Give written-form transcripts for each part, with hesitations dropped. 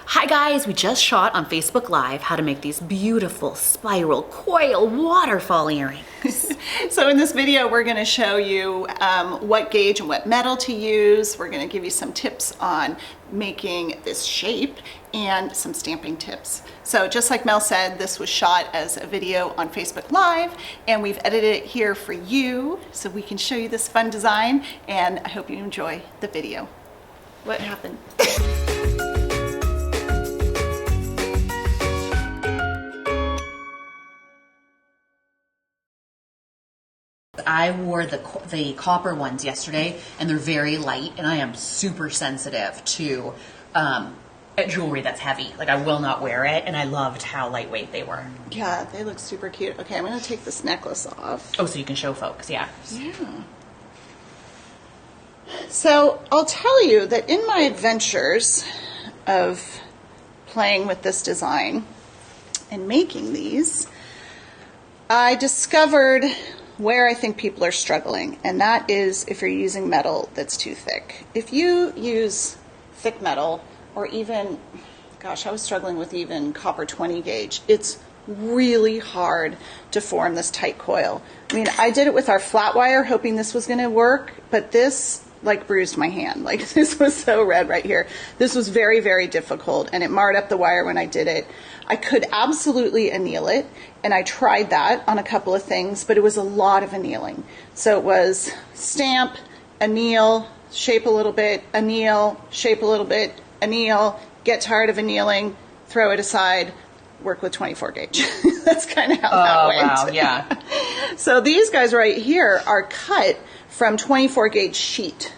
Hi guys, we just shot on Facebook Live how to make these beautiful spiral coil waterfall earrings. So in this video, we're going to show you what gauge and what metal to use. We're going to give you some tips on making this shape and some stamping tips. So just like Mel said, this was shot as a video on Facebook Live, and we've edited it here for you so we can show you this fun design, and I hope you enjoy the video. What happened? I wore the copper ones yesterday, and they're very light, and I am super sensitive to jewelry that's heavy. Like, I will not wear it, and I loved how lightweight they were. Yeah, they look super cute. Okay, I'm going to take this necklace off. Oh, so you can show folks, yeah. Yeah. So I'll tell you that in my adventures of playing with this design and making these, I discovered where I think people are struggling, and that is if you're using metal that's too thick. If you use thick metal, or even, gosh, I was struggling with even copper 20 gauge, it's really hard to form this tight coil. I mean, I did it with our flat wire hoping this was going to work, but this like bruised my hand. Like, this was so red right here. This was very, very difficult, and it marred up the wire when I did it. I could absolutely anneal it, and I tried that on a couple of things, but it was a lot of annealing. So it was stamp, anneal, shape a little bit, anneal, shape a little bit, anneal, get tired of annealing, throw it aside, work with 24 gauge. That's kind of how that went. Oh, wow, yeah. So these guys right here are cut from 24 gauge sheet.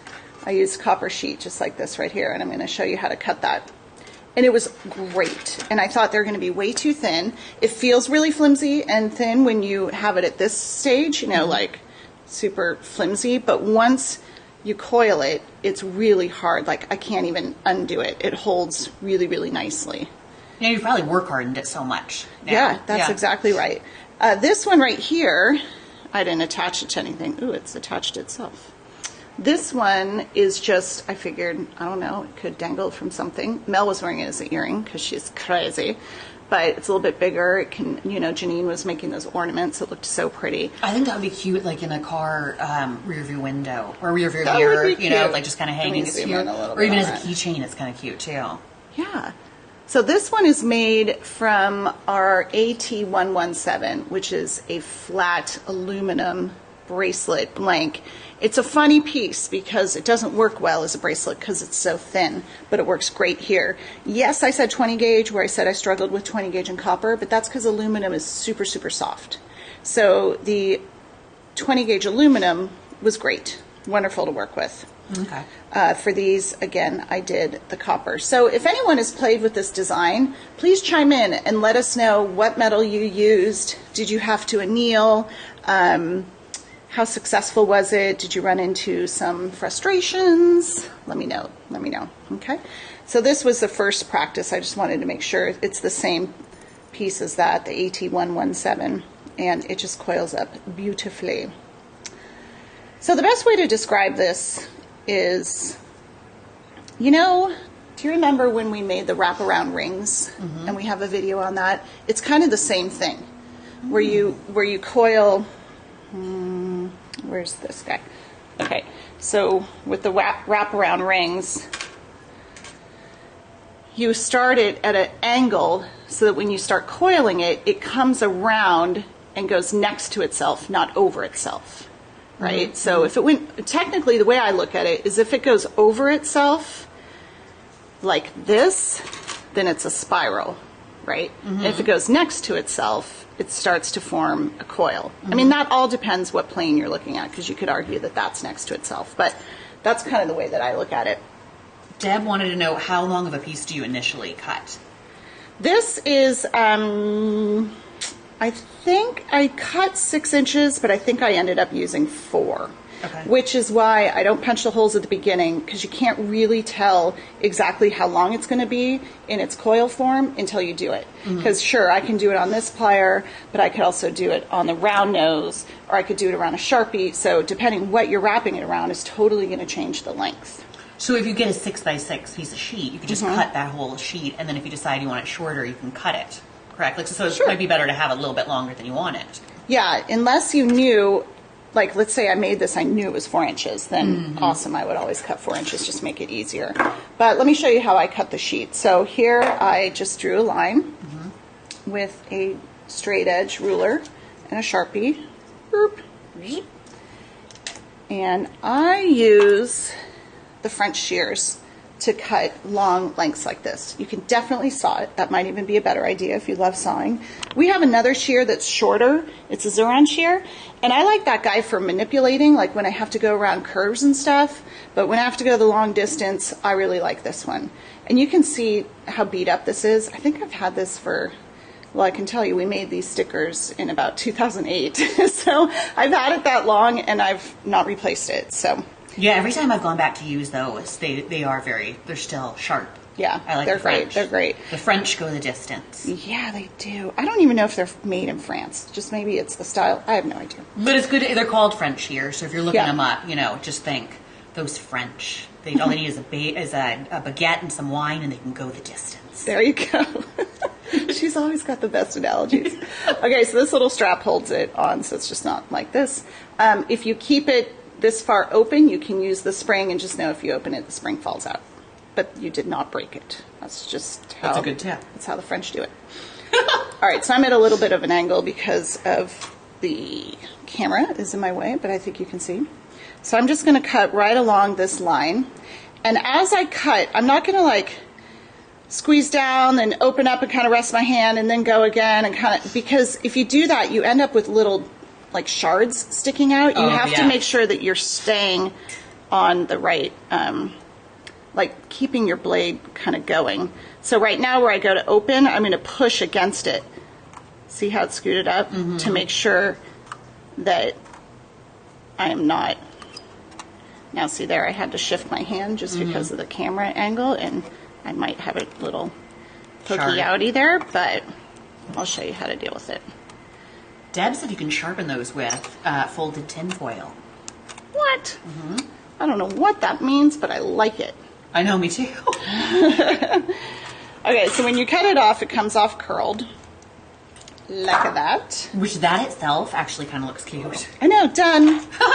I used copper sheet just like this right here, and I'm going to show you how to cut that. And it was great. And I thought they're going to be way too thin. It feels really flimsy and thin when you have it at this stage, you know, like super flimsy. But once you coil it, it's really hard. Like, I can't even undo it. It holds really, really nicely. Yeah, you probably work hardened it so much now. Yeah, that's exactly right. This one right here, I didn't attach it to anything. Ooh, it's attached itself. This one is just, I figured, I don't know, it could dangle from something. Mel was wearing it as an earring because she's crazy, but it's a little bit bigger. It can, you know, Janine was making those ornaments. It looked so pretty. I think that would be cute, like in a car rear view window or rear view mirror, you know, like just kind of hanging. It's cute. Or even as a keychain, it's kind of cute too. Yeah. So this one is made from our AT117, which is a flat aluminum bracelet blank. It's a funny piece because it doesn't work well as a bracelet because it's so thin, but it works great here. Yes, I said 20 gauge where I said I struggled with 20 gauge and copper, but that's because aluminum is super, super soft. So the 20 gauge aluminum was great, wonderful to work with. Okay. For these, again, I did the copper. So if anyone has played with this design, please chime in and let us know what metal you used. Did you have to anneal? How successful was it? Did you run into some frustrations? Let me know. Let me know. Okay. So this was the first practice. I just wanted to make sure it's the same piece as that, the AT117, and it just coils up beautifully. So the best way to describe this is, you know, do you remember when we made the wraparound rings? And we have a video on that? It's kind of the same thing, where you coil. Where's this guy? Okay, so with the wraparound rings, you start it at an angle so that when you start coiling it, it comes around and goes next to itself, not over itself, right? So if it went, technically the way I look at it is if it goes over itself like this, then it's a spiral, right? And if it goes next to itself, it starts to form a coil. I mean, that all depends what plane you're looking at, because you could argue that that's next to itself, but that's kind of the way that I look at it. Deb wanted to know, how long of a piece do you initially cut? This is, I think I cut 6 inches, but I think I ended up using 4. Okay. Which is why I don't punch the holes at the beginning, because you can't really tell exactly how long it's going to be in its coil form until you do it. Because sure, I can do it on this plier, but I could also do it on the round nose, or I could do it around a Sharpie. So depending what you're wrapping it around is totally going to change the length. So if you get a 6x6 piece of sheet, you can just cut that whole sheet, and then if you decide you want it shorter, you can cut it. Correct? Like, so it might be better to have it a little bit longer than you want it. Yeah, unless you knew, like, let's say I made this, I knew it was 4 inches, then awesome, I would always cut 4 inches, just make it easier. But let me show you how I cut the sheet. So here I just drew a line with a straight edge ruler and a Sharpie. Boop. And I use the French shears to cut long lengths like this. You can definitely saw it. That might even be a better idea if you love sawing. We have another shear that's shorter. It's a Xuron shear. And I like that guy for manipulating, like when I have to go around curves and stuff. But when I have to go the long distance, I really like this one. And you can see how beat up this is. I think I've had this for, well, I can tell you we made these stickers in about 2008. So I've had it that long and I've not replaced it. So yeah, every time I've gone back to use those, they're still sharp. Yeah, I like they're the French. great. They're great. The French go the distance. Yeah, they do. I don't even know if they're made in France. Just maybe it's the style. I have no idea. But it's good. They're called French here, so if you're looking them up, just think those French. All they need is a baguette and some wine, and they can go the distance. There you go. She's always got the best analogies. Okay, so this little strap holds it on, so it's just not like this. If you keep it this far open, you can use the spring, and just know if you open it, the spring falls out. But you did not break it. That's just how. That's a good tip. That's how the French do it. All right, so I'm at a little bit of an angle because of the camera is in my way, but I think you can see. So I'm just going to cut right along this line. And as I cut, I'm not going to like squeeze down and open up and kind of rest my hand and then go again and kind of, because if you do that, you end up with little like shards sticking out. You have to make sure that you're staying on the right, like keeping your blade kind of going. So right now where I go to open, I'm going to push against it. See how it's scooted up? To make sure that I am not. Now see there, I had to shift my hand just because of the camera angle, and I might have a little pokey outy there, but I'll show you how to deal with it. Deb said you can sharpen those with folded tin foil. What? I don't know what that means, but I like it. I know, me too. Okay, so when you cut it off, it comes off curled. Like that. Which that itself actually kind of looks cute. I know, done.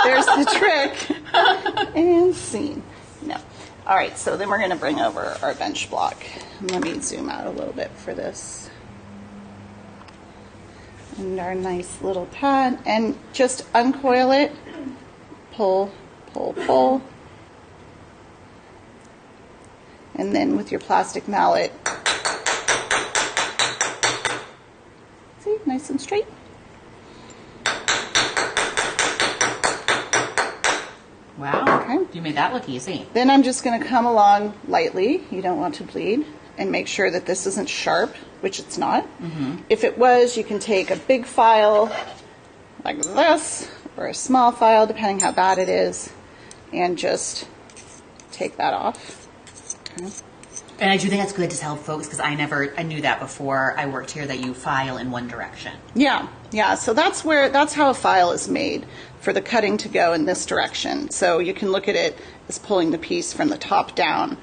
There's the trick. And scene. No. All right, so then we're going to bring over our bench block. Let me zoom out a little bit for this. And our nice little pad. And just uncoil it. Pull, pull, pull. And then with your plastic mallet, see, nice and straight. Wow. Okay. You made that look easy. Then I'm just going to come along lightly. You don't want to bleed. And make sure that this isn't sharp, which it's not. If it was, you can take a big file like this, or a small file, depending how bad it is, and just take that off. Okay. And I do think that's good to tell folks, because I knew that before I worked here, that you file in one direction. Yeah. So that's how a file is made, for the cutting to go in this direction. So you can look at it as pulling the piece from the top down.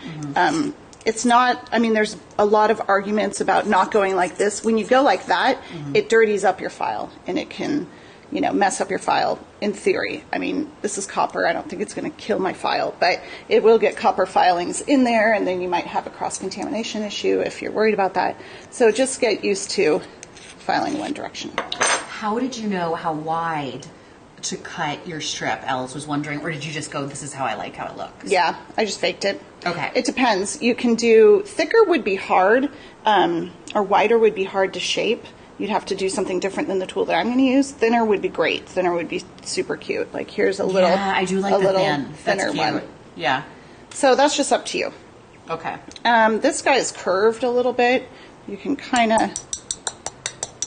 It's not, I mean, there's a lot of arguments about not going like this. When you go like that, it dirties up your file, and it can, mess up your file in theory. I mean, this is copper. I don't think it's going to kill my file, but it will get copper filings in there, and then you might have a cross-contamination issue if you're worried about that. So just get used to filing one direction. How did you know how wide to cut your strip? Alice was wondering, or did you just go, this is how I like how it looks? Yeah, I just faked it. Okay. It depends. You can do, thicker would be hard, or wider would be hard to shape. You'd have to do something different than the tool that I'm going to use. Thinner would be great. Thinner would be super cute. Like here's a little, I do like the thin. Thinner That's cute. one. Yeah. So that's just up to you. Okay. This guy is curved a little bit. You can kind of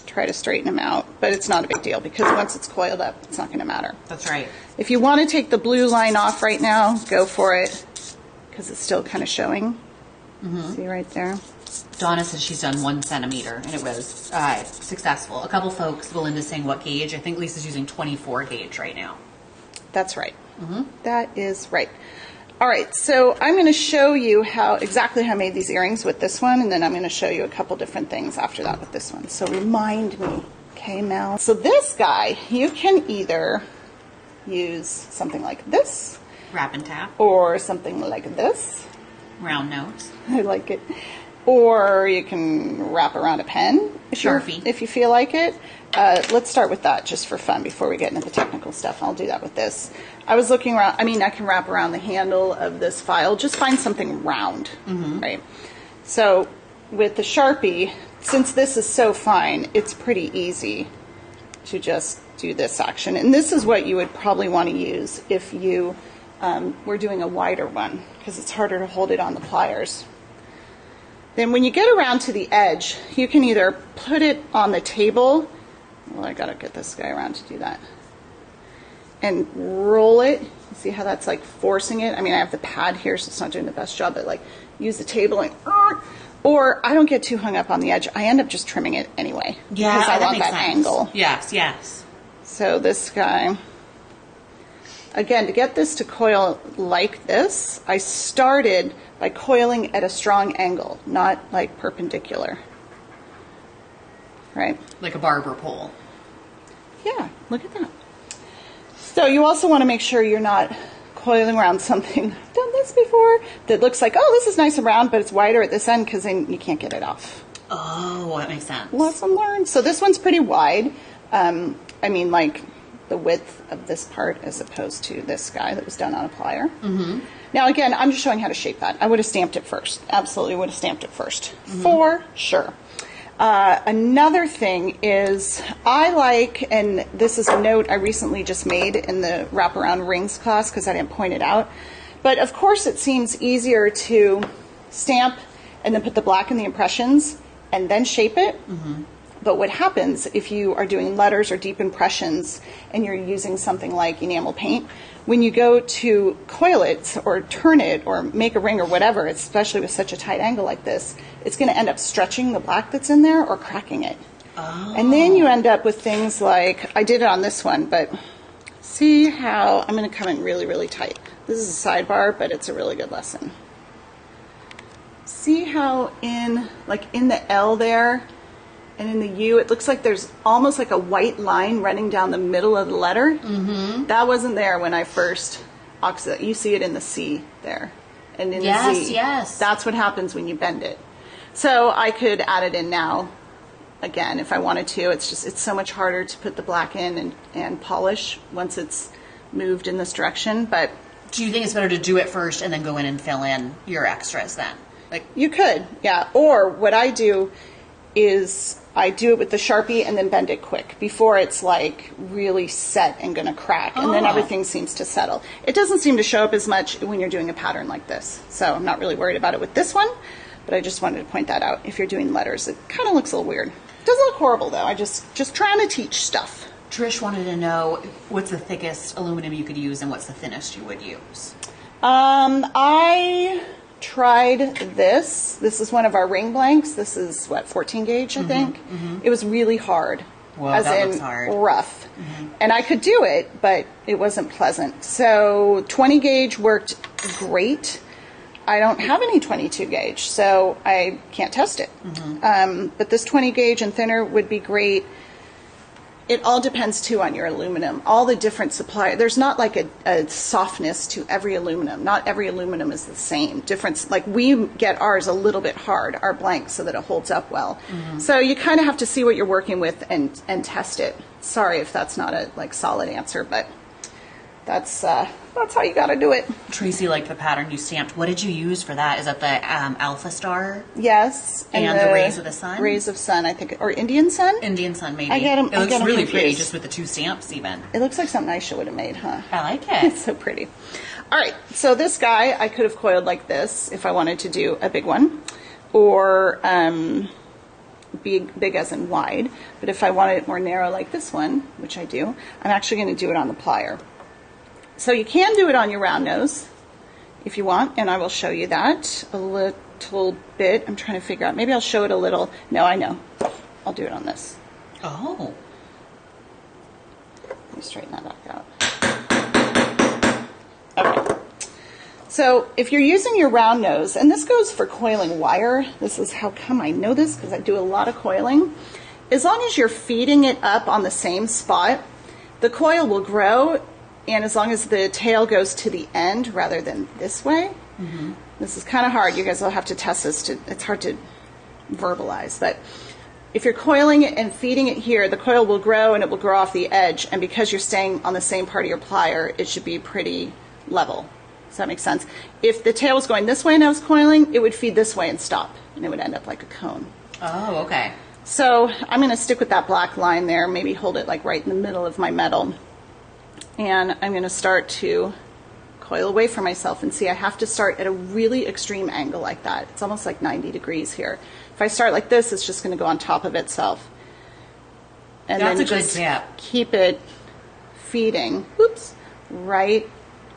try to straighten him out, but it's not a big deal because once it's coiled up, it's not going to matter. That's right. If you want to take the blue line off right now, go for it, because it's still kind of showing. See right there? Donna says she's done 1 centimeter, and it was successful. A couple folks, Belinda's saying what gauge. I think Lisa's using 24 gauge right now. That's right. That is right. All right, so I'm going to show you exactly how I made these earrings with this one, and then I'm going to show you a couple different things after that with this one. So remind me, okay, Mel? So this guy, you can either use something like this. Wrap and tap. Or something like this. Round nose. I like it. Or you can wrap around a pen if you feel like it. Let's start with that just for fun before we get into the technical stuff. I'll do that with this. I was looking around. I mean, I can wrap around the handle of this file. Just find something round, right? So with the Sharpie, since this is so fine, it's pretty easy to just do this action. And this is what you would probably want to use if you were doing a wider one, because it's harder to hold it on the pliers. Then when you get around to the edge, you can either put it on the table. Well, I gotta get this guy around to do that. And roll it. You see how that's like forcing it? I mean, I have the pad here, so it's not doing the best job, but like use the table and, or I don't get too hung up on the edge. I end up just trimming it anyway. Yeah, because I want makes that sense. angle. Yes, yes. So this guy, again, to get this to coil like this, I started by coiling at a strong angle, not like perpendicular. Right? Like a barber pole. Yeah, look at that. So you also want to make sure you're not coiling around something, I've done this before, that looks like, oh, this is nice and round, but it's wider at this end, because then you can't get it off. Oh, that makes sense. Lesson learned. So this one's pretty wide. I mean, like the width of this part as opposed to this guy that was done on a plier. Now, again, I'm just showing how to shape that. I would have stamped it first. Absolutely would have stamped it first. For sure. Another thing is I like, and this is a note I recently just made in the wraparound rings class because I didn't point it out, but of course it seems easier to stamp and then put the black in the impressions and then shape it. But what happens if you are doing letters or deep impressions and you're using something like enamel paint, when you go to coil it or turn it or make a ring or whatever, especially with such a tight angle like this, it's going to end up stretching the black that's in there or cracking it. And then you end up with things like, I did it on this one, but see how, I'm going to come in really, really tight. This is a sidebar, but it's a really good lesson. See how in the L there, and in the U, it looks like there's almost like a white line running down the middle of the letter. That wasn't there when I first oxidized. You see it in the C there. And in the Z. Yes. That's what happens when you bend it. So I could add it in now, again, if I wanted to. It's so much harder to put the black in and polish once it's moved in this direction. But do you think it's better to do it first and then go in and fill in your extras then? Like, you could, yeah. Or what I do is I do it with the Sharpie and then bend it quick before it's like really set and going to crack, and then everything seems to settle. It doesn't seem to show up as much when you're doing a pattern like this, so I'm not really worried about it with this one, but I just wanted to point that out. If you're doing letters, it kind of looks a little weird. It doesn't look horrible though. I just trying to teach stuff. Trish wanted to know what's the thickest aluminum you could use and what's the thinnest you would use. I tried this. This is one of our ring blanks. This is what, 14 gauge, I think. It was really hard. Well, as that in looks hard. Rough. And I could do it, but it wasn't pleasant. So 20 gauge worked great. I don't have any 22 gauge, so I can't test it. But this 20 gauge and thinner would be great. It all depends too on your aluminum. All the different suppliers, there's not like a softness to every aluminum. Not every aluminum is the same. Difference, like we get ours a little bit hard, our blank, so that it holds up well. So you kind of have to see what you're working with and test it. Sorry if that's not a like solid answer, but that's how you got to do it. Tracy liked the pattern you stamped. What did you use for that? Is that the Alpha Star? Yes. And the Rays of the Sun? Rays of Sun, I think. Or Indian Sun? Indian Sun, maybe. I get 'em- It I looks get 'em really pretty confused. just with the two stamps even. It looks like something I should have made, huh? I like it. It's so pretty. All right, so this guy I could have coiled like this if I wanted to do a big one, or big as in wide. But if I wanted it more narrow like this one, which I do, I'm actually going to do it on the plier. So you can do it on your round nose if you want, and I will show you that a little bit. I'm trying to figure out, maybe I'll show it a little. No, I know. I'll do it on this. Oh. Let me straighten that back out. Okay. So if you're using your round nose, and this goes for coiling wire, this is how come I know this, because I do a lot of coiling. As long as you're feeding it up on the same spot, the coil will grow, and as long as the tail goes to the end rather than this way. This is kind of hard. You guys will have to test this. It's hard to verbalize, but if you're coiling it and feeding it here, the coil will grow and it will grow off the edge, and because you're staying on the same part of your plier, it should be pretty level. Does that make sense? If the tail was going this way and I was coiling, it would feed this way and stop, and it would end up like a cone. Oh, okay. So I'm going to stick with that black line there, maybe hold it like right in the middle of my metal, and I'm going to start to coil away from myself, and see I have to start at a really extreme angle like that. It's almost like 90 degrees here. If I start like this, it's just going to go on top of itself. And That's then a good just tip. keep it feeding, oops, right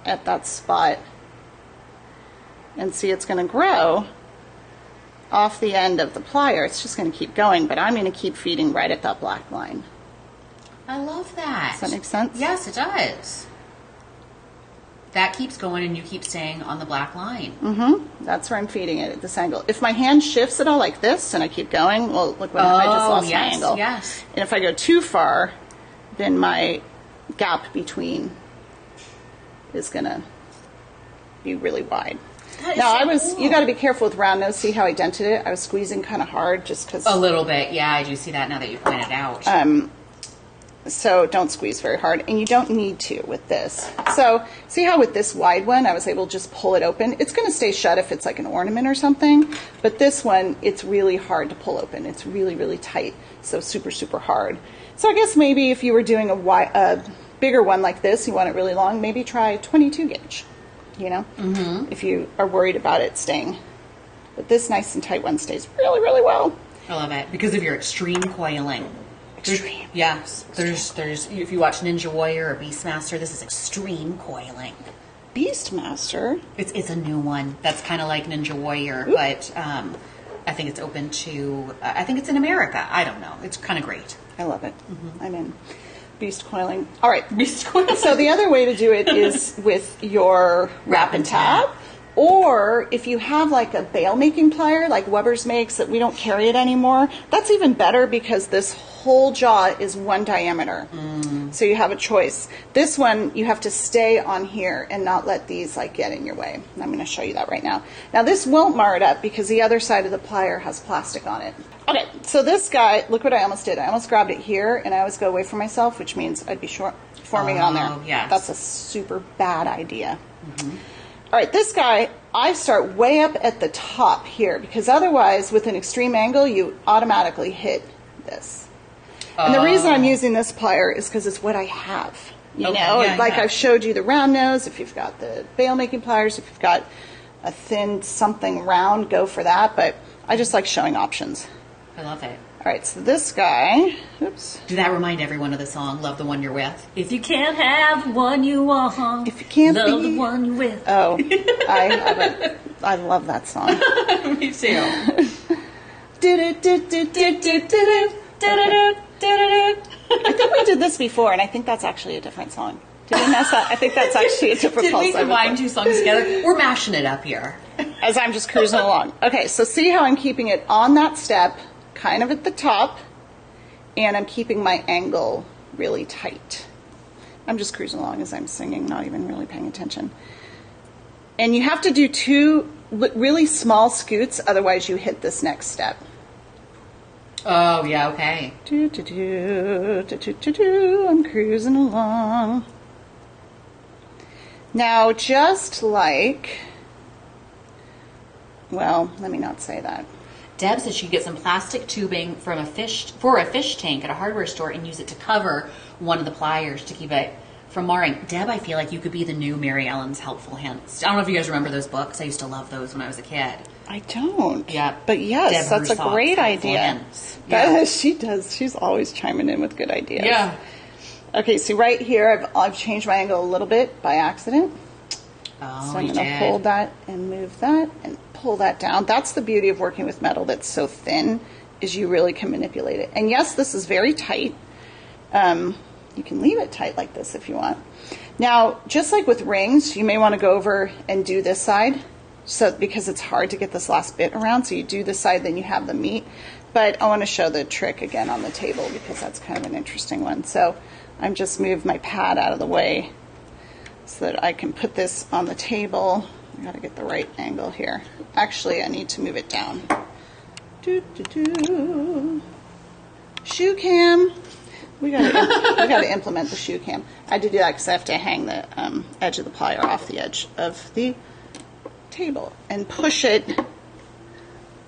at that spot. And see, it's going to grow off the end of the plier. It's just going to keep going, but I'm going to keep feeding right at that black line. I love that. Does that make sense? Yes, it does. That keeps going and you keep staying on the black line. That's where I'm feeding it, at this angle. If my hand shifts at all like this and I keep going, well, look what I just lost my angle. Yes. And if I go too far, then my gap between is going to be really wide. Now, cool. You got to be careful with round nose. See how I dented it? I was squeezing kind of hard just because. A little bit, yeah, I do see that now that you point it out. So don't squeeze very hard, and you don't need to with this. So see how with this wide one, I was able to just pull it open. It's going to stay shut if it's like an ornament or something, but this one, it's really hard to pull open. It's really, really tight, so super, super hard. So I guess maybe if you were doing a bigger one like this, you want it really long, maybe try 22 gauge, you know, if you are worried about it staying. But this nice and tight one stays really, really well. I love it because of your extreme coiling. Extreme. Yes. There's if you watch Ninja Warrior or Beastmaster, this is extreme coiling. Beastmaster? It's a new one that's kind of like Ninja Warrior, but I think it's open to, I think it's in America. I don't know. It's kind of great. I love it. I'm in. Beast coiling. All right. Beast coiling. So the other way to do it is with your wrap and tap. Or if you have like a bail making plier like Weber's makes that we don't carry it anymore, that's even better because this whole jaw is one diameter. So you have a choice. This one, you have to stay on here and not let these like get in your way. And I'm going to show you that right now. Now this won't mar it up because the other side of the plier has plastic on it. Okay, so this guy, look what I almost did. I almost grabbed it here and I always go away from myself, which means I'd be forming it on there. Yes. That's a super bad idea. All right, this guy, I start way up at the top here because otherwise with an extreme angle, you automatically hit this. And the reason I'm using this plier is because it's what I have. You know, like I've showed you the round nose, if you've got the bail making pliers, if you've got a thin something round, go for that. But I just like showing options. I love it. All right, so this guy, oops. Do that remind everyone of the song, Love the One You're With? If you can't have the one you want, if you can't love the one you're with. Oh, I love that song. Me too. I think we did this before, and I think that's actually a different song. Did we mess up? I think that's actually a different Did we combine two songs together? We're mashing it up here. As I'm just cruising along. Okay, so see how I'm keeping it on that step, kind of at the top, and I'm keeping my angle really tight. I'm just cruising along as I'm singing, not even really paying attention. And you have to do two really small scoots, otherwise you hit this next step. Oh, yeah, okay. I'm cruising along. Now, just like, well, let me not say that. Deb said she'd get some plastic tubing from for a fish tank at a hardware store and use it to cover one of the pliers to keep it from marring. Deb, I feel like you could be the new Mary Ellen's Helpful Hints. I don't know if you guys remember those books. I used to love those when I was a kid. I don't. Yeah. But yes, Deb that's a great idea. Yeah. She does. She's always chiming in with good ideas. Yeah. Okay, so right here, I've changed my angle a little bit by accident. Oh, So I'm going to hold that and move that and pull that down. That's the beauty of working with metal that's so thin, is you really can manipulate it. And yes, this is very tight. You can leave it tight like this if you want. Now, just like with rings, you may want to go over and do this side, so because it's hard to get this last bit around, so you do this side, then you have the meat. But I want to show the trick again on the table because that's kind of an interesting one. So I'm just moved my pad out of the way so that I can put this on the table. I got to get the right angle here. Actually, I need to move it down. Shoe cam. We got to implement the shoe cam. I had to do that because I have to hang the edge of the plier off the edge of the table and push it.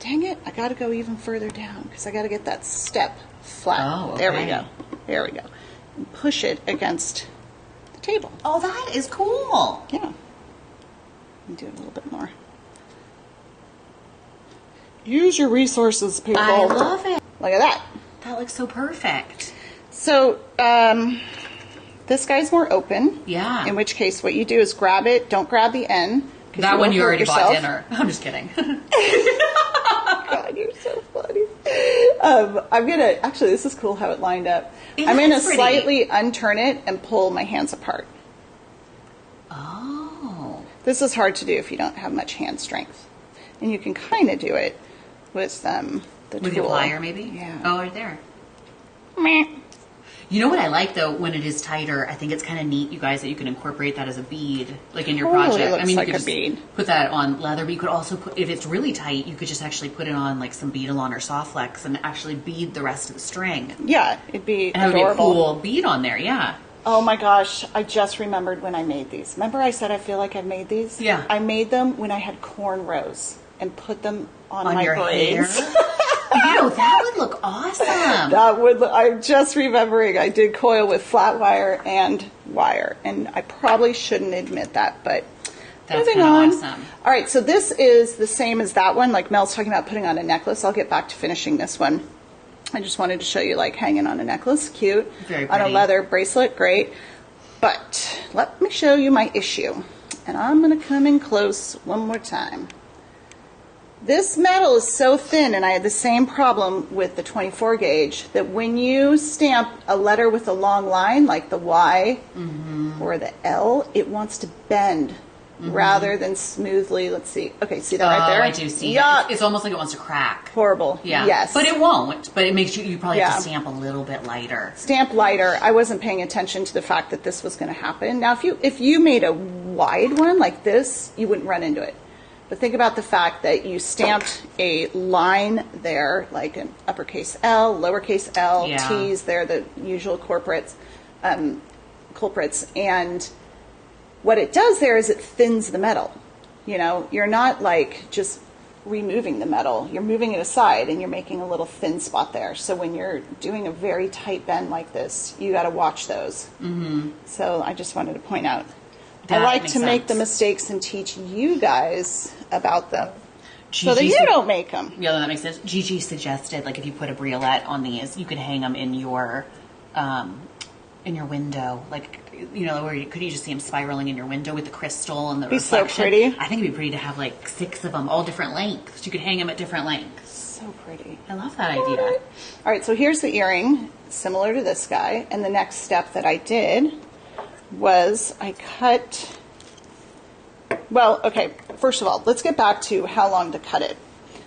Dang it, I got to go even further down because I got to get that step flat. Oh, okay. There we go. There we go. And push it against the table. Oh, that is cool. Yeah. Let me do it a little bit more. Use your resources, people. I love it. Look at that. That looks so perfect. So, this guy's more open. Yeah. In which case, what you do is grab it. Don't grab the end. That one you already bought dinner. I'm just kidding. God, you're so funny. I'm gonna actually. This is cool how it lined up. I'm gonna slightly unturn it and pull my hands apart. Oh. This is hard to do if you don't have much hand strength, and you can kind of do it with the With tool. your plier, maybe? Yeah. Oh, right there. Meh. You know what I like though, when it is tighter, I think it's kind of neat, you guys, that you can incorporate that as a bead, like in your Totally project. looks I mean, like you could a just bead. put that on leather, but you could also put, if it's really tight, you could just actually put it on like some beadalon or soft flex and actually bead the rest of the string. Yeah, it'd be And have adorable. a cool bead on there, yeah. Oh my gosh, I just remembered when I made these. Remember I said I feel like I've made these? Yeah. I made them when I had cornrows and put them on my your braids. hair. Ew, that would look awesome. That would, I'm just remembering I did coil with flat wire and wire, and I probably shouldn't admit that, but That's moving kinda on. awesome. All right, so this is the same as that one, like Mel's talking about putting on a necklace. I'll get back to finishing this one. I just wanted to show you like hanging on a necklace, cute. Very On a pretty. leather bracelet, great. But let me show you my issue, and I'm going to come in close one more time. This metal is so thin, and I had the same problem with the 24 gauge, that when you stamp a letter with a long line, like the Y or the L, it wants to bend rather than smoothly. Let's see. Okay, see that right there? I do see Yuck. that. It's almost like it wants to crack. Horrible. Yeah. Yes. But it won't. But it makes you probably have Yeah. to stamp a little bit lighter. Stamp lighter. I wasn't paying attention to the fact that this was going to happen. Now, if you made a wide one like this, you wouldn't run into it. But think about the fact that you stamped a line there, like an uppercase L, lowercase L, Yeah. T's. They're the usual culprits. And what it does there is it thins the metal. You know, you're not like just removing the metal. You're moving it aside, and you're making a little thin spot there. So when you're doing a very tight bend like this, you got to watch those. Mm-hmm. So I just wanted to point out. That I like makes to make sense. the mistakes and teach you guys about them, so that Gigi you don't make them. Yeah, that makes sense. Gigi suggested, like, if you put a briolet on these, you could hang them in your window, like, you know, where you just see them spiraling in your window with the crystal and the Be so reflection. pretty. I think it'd be pretty to have like 6 of them, all different lengths. You could hang them at different lengths. So pretty. I love that idea. All right, so here's the earring, similar to this guy. And the next step that I did was I cut. Well, okay, first of all, let's get back to how long to cut it.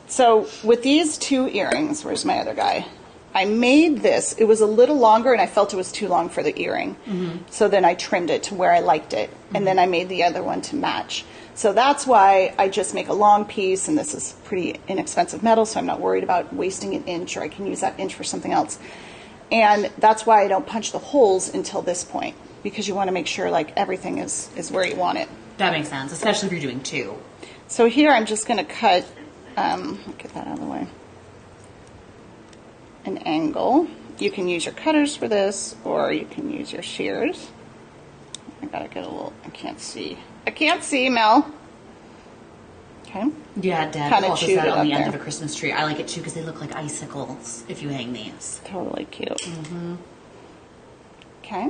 So with these 2 earrings, where's my other guy? I made this. It was a little longer, and I felt it was too long for the earring. So then I trimmed it to where I liked it, and then I made the other one to match. So that's why I just make a long piece, and this is pretty inexpensive metal, so I'm not worried about wasting an inch, or I can use that inch for something else. And that's why I don't punch the holes until this point, because you want to make sure like everything is where you want it. That makes sense, especially if you're doing 2. So here I'm just going to cut, get that out of the way, an angle. You can use your cutters for this, or you can use your shears. I gotta get a little, I can't see, Mel. Okay. Yeah, Dad Kinda also chewed said it it on the up end there. of a Christmas tree. I like it too because they look like icicles if you hang these. Totally cute. Okay.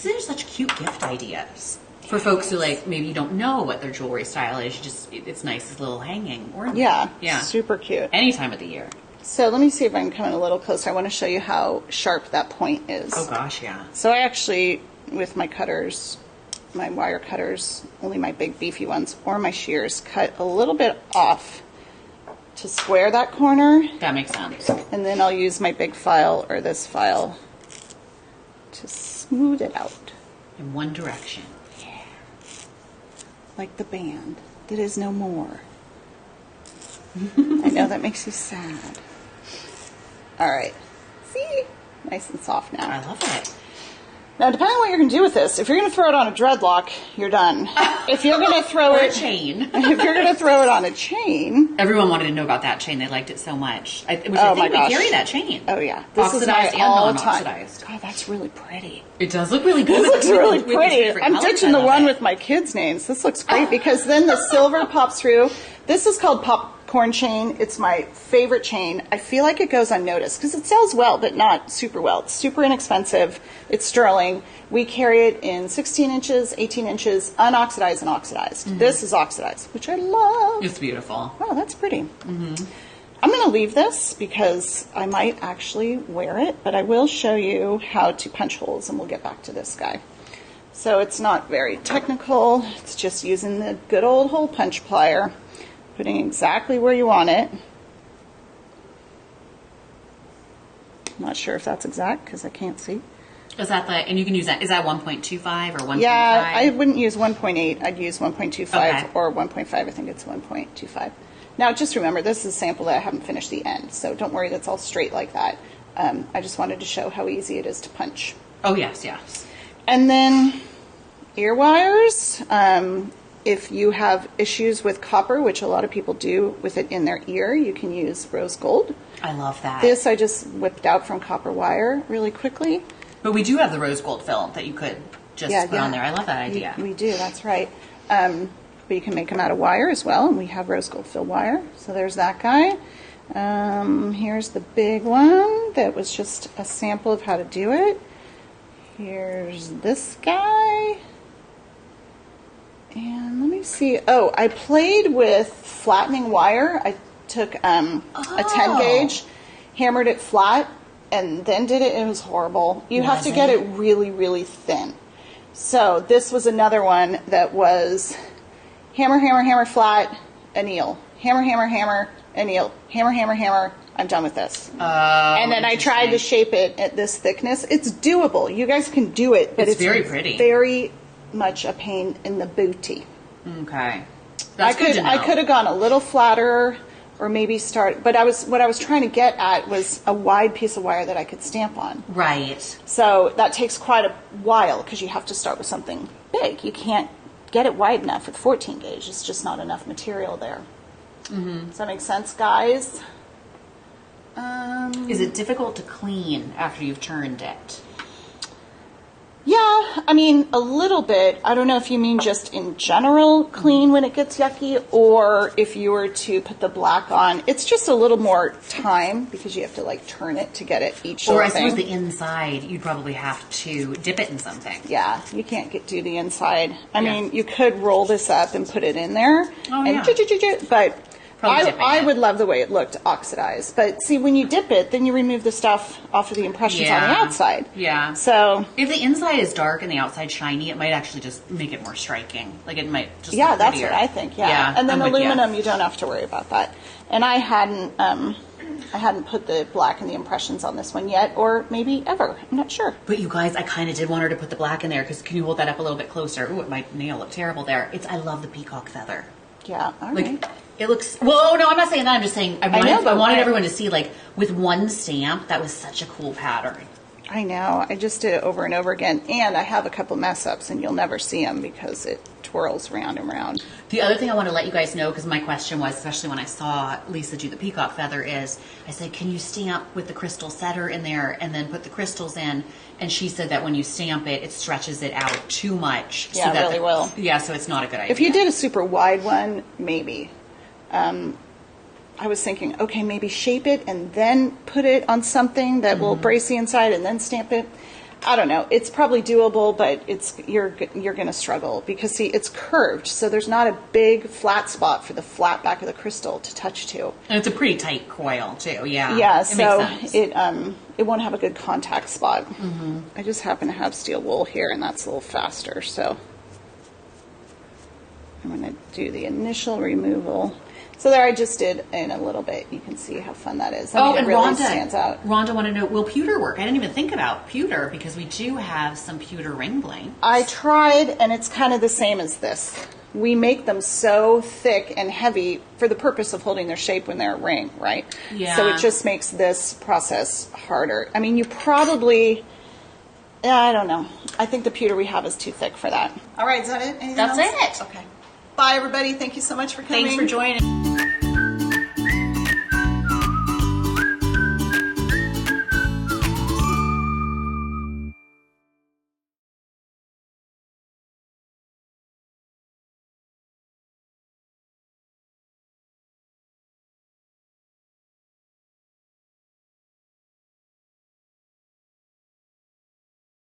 These are such cute gift ideas. For folks who like maybe don't know what their jewelry style is, it's nice as little hanging ornament. Yeah. Yeah. Super cute. Any time of the year. So let me see if I can come in a little closer. I want to show you how sharp that point is. Oh gosh, yeah. So I actually, with my cutters, my wire cutters, only my big beefy ones, or my shears, cut a little bit off to square that corner. That makes sense. And then I'll use my big file or this file to smooth it out. In one direction. Yeah. Like the band that is no more. I know that makes you sad. All right. See? Nice and soft now. I love it. Now, depending on what you're going to do with this, if you're going to throw it on a dreadlock, you're done. If you're going to throw Or it... a chain. If you're going to throw it on a chain... Everyone wanted to know about that chain. They liked it so much. I think my we gosh. carry that chain. Oh, yeah. This Oxidized is my and all-time... non-oxidized. God, that's really pretty. It does look really good. This looks really With these pretty. different I'm colors, ditching I the love one it. with my kids' names. This looks great because then the silver pops through. This is called popcorn chain. It's my favorite chain. I feel like it goes unnoticed because it sells well, but not super well. It's super inexpensive. It's sterling. We carry it in 16 inches, 18 inches, unoxidized and oxidized. This is oxidized, which I love. It's beautiful. Oh, that's pretty. I'm going to leave this because I might actually wear it, but I will show you how to punch holes, and we'll get back to this guy. So it's not very technical. It's just using the good old hole punch plier, putting exactly where you want it. I'm not sure if that's exact because I can't see. Is that and you can use that, is that 1.25 or 1.5? Yeah, I wouldn't use 1.8. I'd use 1.25 Okay. or 1.5. I think it's 1.25. Now, just remember, this is a sample that I haven't finished the end, so don't worry that's all straight like that. I just wanted to show how easy it is to punch. Oh, yes, yes. And then ear wires. If you have issues with copper, which a lot of people do with it in their ear, you can use rose gold. I love that. This I just whipped out from copper wire really quickly. But we do have the rose gold film that you could just put on there. I love that idea. We do, that's right. But you can make them out of wire as well, and we have rose gold fill wire. So there's that guy. Here's the big one that was just a sample of how to do it. Here's this guy. And let me see. Oh, I played with flattening wire. I took a 10 gauge, hammered it flat, and then did it, and it was horrible. You have to get it really, really thin. So this was another one that was hammer, hammer, hammer, flat, anneal. Hammer, hammer, hammer, anneal. Hammer, hammer, hammer. I'm done with this. And then I tried to shape it at this thickness. It's doable. You guys can do it, but it's very pretty. Very much a pain in the booty. Okay. I could have gone a little flatter, or maybe start. But what I was trying to get at was a wide piece of wire that I could stamp on. Right. So that takes quite a while because you have to start with something big. You can't get it wide enough with 14 gauge. It's just not enough material there. Does that make sense, guys? Is it difficult to clean after you've turned it? Yeah, I mean, a little bit. I don't know if you mean just in general clean when it gets yucky, or if you were to put the black on. It's just a little more time because you have to like turn it to get it each Or little I suppose thing. the inside, you'd probably have to dip it in something. Yeah, you can't do the inside. I Yeah. mean, you could roll this up and put it in there. Oh, and yeah. But Probably dipping I it. would love the way it looked oxidized. But see, when you dip it, then you remove the stuff off of the impressions on the Yeah. outside. Yeah. So If the inside is dark and the outside shiny, it might actually just make it more striking. Like it might just yeah, look that's prettier. what I think. Yeah, and then I'm with aluminum, ya. you don't have to worry about that. And I hadn't put the black and the impressions on this one yet, or maybe ever. I'm not sure. But you guys, I kind of did want her to put the black in there because can you hold that up a little bit closer? Ooh, my nail looked terrible there. I love the peacock feather. Yeah, all Like right. it looks. Well, no, I'm not saying that. I'm just saying I know, wanted but everyone to see like with one stamp that was such a cool pattern. I know. I just did it over and over again, and I have a couple mess ups, and you'll never see them because it twirls round and round. The other thing I want to let you guys know, because my question was, especially when I saw Lisa do the peacock feather, is I said, can you stamp with the crystal setter in there and then put the crystals in? And she said that when you stamp it, it stretches it out too much. Yeah, that it really will. Yeah, so it's not a good idea. If you did a super wide one, maybe. I was thinking, okay, maybe shape it and then put it on something that will brace the inside and then stamp it. I don't know. It's probably doable, but you're going to struggle because see, it's curved, so there's not a big flat spot for the flat back of the crystal to touch to. And it's a pretty tight coil too. Yeah. Yeah, it so makes sense. it won't have a good contact spot. I just happen to have steel wool here, and that's a little faster. So I'm going to do the initial removal. So there I just did in a little bit. You can see how fun that is. I mean, and it really Rhonda, stands out. Rhonda wanted to know, will pewter work? I didn't even think about pewter because we do have some pewter ring bling. I tried, and it's kind of the same as this. We make them so thick and heavy for the purpose of holding their shape when they're a ring, right? Yeah. So it just makes this process harder. I mean, you probably, I don't know. I think the pewter we have is too thick for that. All right, is that it? Anything That's else? it. Okay. Bye, everybody. Thank you so much for coming. Thanks for joining.